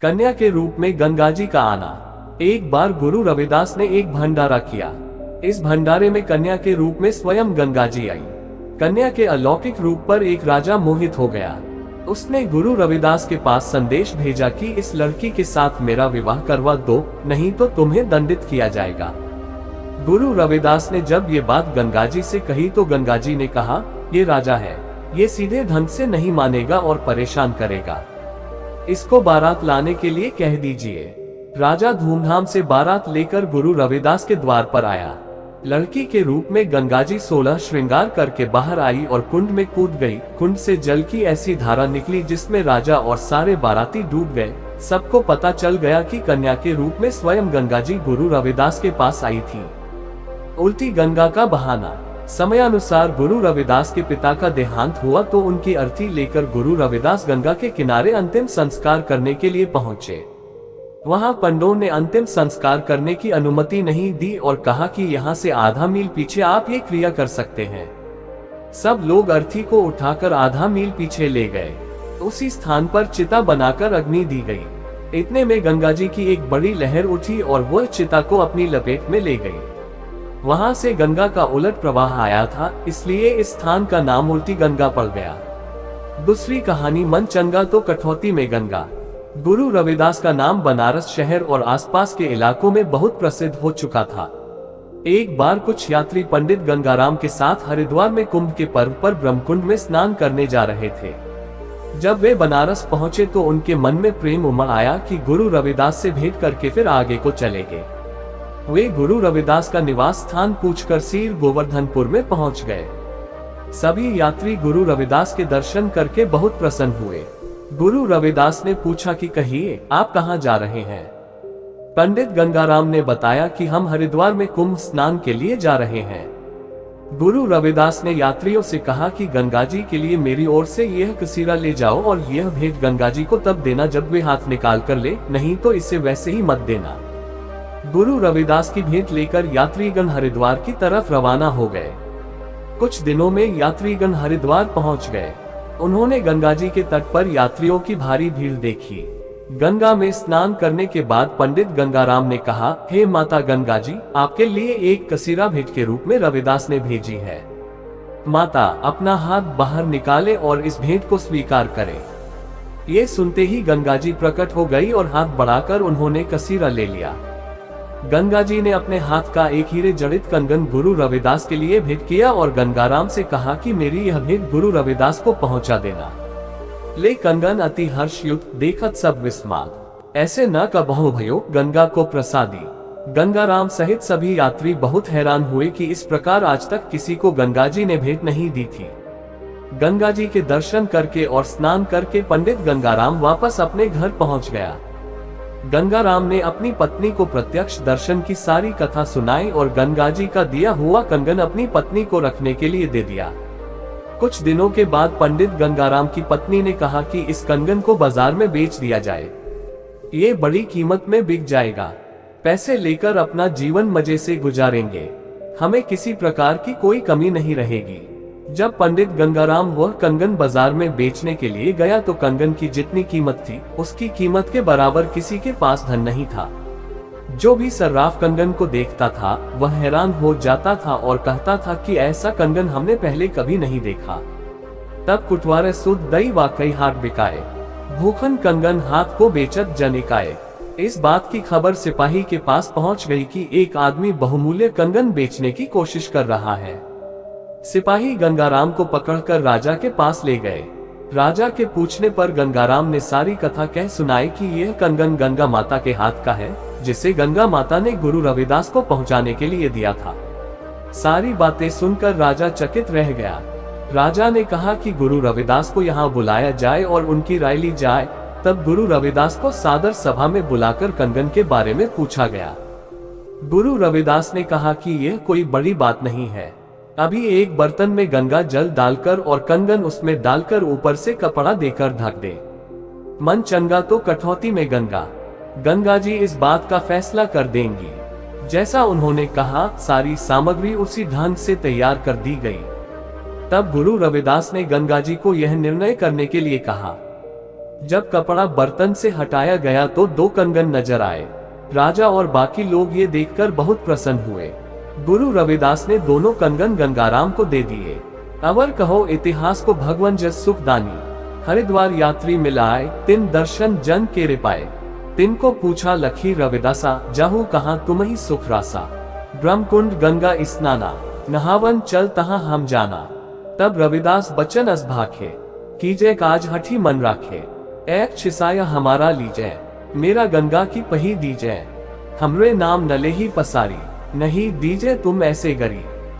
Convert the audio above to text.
कन्या के रूप में गंगा जी का आना। एक बार गुरु रविदास ने एक भंडारा किया। इस भंडारे में कन्या के रूप में स्वयं गंगा जी आई। कन्या के अलौकिक रूप पर एक राजा मोहित हो गया। उसने गुरु रविदास के पास संदेश भेजा कि इस लड़की के साथ मेरा विवाह करवा दो, नहीं तो तुम्हें दंडित किया जाएगा। गुरु रविदास ने जब ये बात गंगा जी से कही तो गंगा जी ने कहा, ये राजा है, ये सीधे ढंग से नहीं मानेगा और परेशान करेगा। इसको बारात लाने के लिए कह दीजिए। राजा धूमधाम से बारात लेकर गुरु रविदास के द्वार पर आया। लड़की के रूप में गंगा जी 16 श्रृंगार करके बाहर आई और कुंड में कूद गई। कुंड से जल की ऐसी धारा निकली जिसमें राजा और सारे बाराती डूब गए। सबको पता चल गया कि कन्या के रूप में स्वयं गंगा जी गुरु रविदास के पास आई थी। उल्टी गंगा का बहाना। समयानुसार गुरु रविदास के पिता का देहांत हुआ तो उनकी अर्थी लेकर गुरु रविदास गंगा के किनारे अंतिम संस्कार करने के लिए पहुंचे। वहां पंडों ने अंतिम संस्कार करने की अनुमति नहीं दी और कहा कि यहां से आधा मील पीछे आप ये क्रिया कर सकते हैं। सब लोग अर्थी को उठाकर आधा मील पीछे ले गए। उसी स्थान पर चिता बनाकर अग्नि दी गई। इतने में गंगा जी की एक बड़ी लहर उठी और वह चिता को अपनी लपेट में ले गई। वहां से गंगा का उलट प्रवाह आया था, इसलिए इस स्थान का नाम उल्टी गंगा पड़ गया। दूसरी कहानी मनचंगा तो कठौती में गंगा। गुरु रविदास का नाम बनारस शहर और आसपास के इलाकों में बहुत प्रसिद्ध हो चुका था। एक बार कुछ यात्री पंडित गंगाराम के साथ हरिद्वार में कुंभ के पर्व पर ब्रह्मकुंड में स्नान करने जा रहे थे। जब वे बनारस पहुंचे तो उनके मन में प्रेम उमड़ आया कि गुरु रविदास से भेंट करके फिर आगे को चलेंगे। वे गुरु रविदास का निवास स्थान पूछकर सीर गोवर्धनपुर में पहुंच गए। सभी यात्री गुरु रविदास के दर्शन करके बहुत प्रसन्न हुए। गुरु रविदास ने पूछा कि कहिए, आप कहां जा रहे हैं? पंडित गंगाराम ने बताया कि हम हरिद्वार में कुंभ स्नान के लिए जा रहे हैं। गुरु रविदास ने यात्रियों से कहा कि गंगा जी के लिए मेरी ओर से यह कसीरा ले जाओ और यह भेंट गंगा जी को तब देना जब वे हाथ निकाल कर ले, नहीं तो इसे वैसे ही मत देना। गुरु रविदास की भेंट लेकर यात्रीगण हरिद्वार की तरफ रवाना हो गए। कुछ दिनों में यात्रीगण हरिद्वार पहुंच गए। उन्होंने गंगा जी के तट पर यात्रियों की भारी भीड़ देखी। गंगा में स्नान करने के बाद पंडित गंगाराम ने कहा, हे माता गंगा जी, आपके लिए एक कसीरा भेंट के रूप में रविदास ने भेजी है। माता, अपना हाथ बाहर निकाले और इस भेंट को स्वीकार करें। ये सुनते ही गंगा जी प्रकट हो गई और हाथ बढ़ाकर उन्होंने कसीरा ले लिया। गंगा जी ने अपने हाथ का एक हीरे जड़ित कंगन गुरु रविदास के लिए भेंट किया और गंगाराम से कहा कि मेरी यह भेंट गुरु रविदास को पहुंचा देना। ले कंगन अति हर्षयुक्त देखत सब विस्माद, ऐसे न कबहु भयो गंगा को प्रसादी। गंगाराम सहित सभी यात्री बहुत हैरान हुए कि इस प्रकार आज तक किसी को गंगा जी ने भेंट नहीं दी थी। गंगा जी के दर्शन करके और स्नान करके पंडित गंगाराम वापस अपने घर पहुंच गया। गंगाराम ने अपनी पत्नी को प्रत्यक्ष दर्शन की सारी कथा सुनाई और गंगा जी का दिया हुआ कंगन अपनी पत्नी को रखने के लिए दे दिया। कुछ दिनों के बाद पंडित गंगाराम की पत्नी ने कहा कि इस कंगन को बाजार में बेच दिया जाए, ये बड़ी कीमत में बिक जाएगा। पैसे लेकर अपना जीवन मजे से गुजारेंगे, हमें किसी प्रकार की कोई कमी नहीं रहेगी। जब पंडित गंगाराम वह कंगन बाजार में बेचने के लिए गया तो कंगन की जितनी कीमत थी उसकी कीमत के बराबर किसी के पास धन नहीं था। जो भी सर्राफ कंगन को देखता था वह हैरान हो जाता था और कहता था कि ऐसा कंगन हमने पहले कभी नहीं देखा। तब कुटवारे सुध दई वाकई हाथ बिकाए, भूखन कंगन हाथ को बेचत जनिकाए। इस बात की खबर सिपाही के पास पहुंच गई कि एक आदमी बहुमूल्य कंगन बेचने की कोशिश कर रहा है। सिपाही गंगाराम को पकड़कर राजा के पास ले गए। राजा के पूछने पर गंगाराम ने सारी कथा कह सुनाई कि यह कंगन गंगा माता के हाथ का है, जिसे गंगा माता ने गुरु रविदास को पहुंचाने के लिए दिया था। सारी बातें सुनकर राजा चकित रह गया। राजा ने कहा कि गुरु रविदास को यहाँ बुलाया जाए और उनकी राय ली जाए। तब गुरु रविदास को सादर सभा में बुलाकर कंगन के बारे में पूछा गया। गुरु रविदास ने कहा कि यह कोई बड़ी बात नहीं है, अभी एक बर्तन में गंगा जल डालकर और कंगन उसमें डालकर ऊपर से कपड़ा देकर ढक दे। मन चंगा तो कठौती में गंगा। गंगा जी इस बात का फैसला कर देंगी। जैसा उन्होंने कहा, सारी सामग्री उसी ढंग से तैयार कर दी गई। तब गुरु रविदास ने गंगा जी को यह निर्णय करने के लिए कहा। जब कपड़ा बर्तन से हटाया गया तो 2 कंगन नजर आए। राजा और बाकी लोग ये देखकर बहुत प्रसन्न हुए। गुरु रविदास ने दोनों कंगन गंगाराम को दे दिए। अवर कहो इतिहास को भगवन जस सुखदानी, हरिद्वार यात्री मिलाए, तिन दर्शन जन के रिपाए। तिनको पूछा लखी रविदासा, जाहू कहाँ तुम ही सुख रासा। ब्रह्मकुंड गंगा स्नाना, नहावन चल तहाँ हम जाना। तब रविदास बचन अस भाखे, कीजे काज हठी मन राखे। एक छिसाया हमारा लीजे, मेरा गंगा की पही दीजे। हमरे नाम नले ही पसारी, नहीं दीजे तुम ऐसे गरी।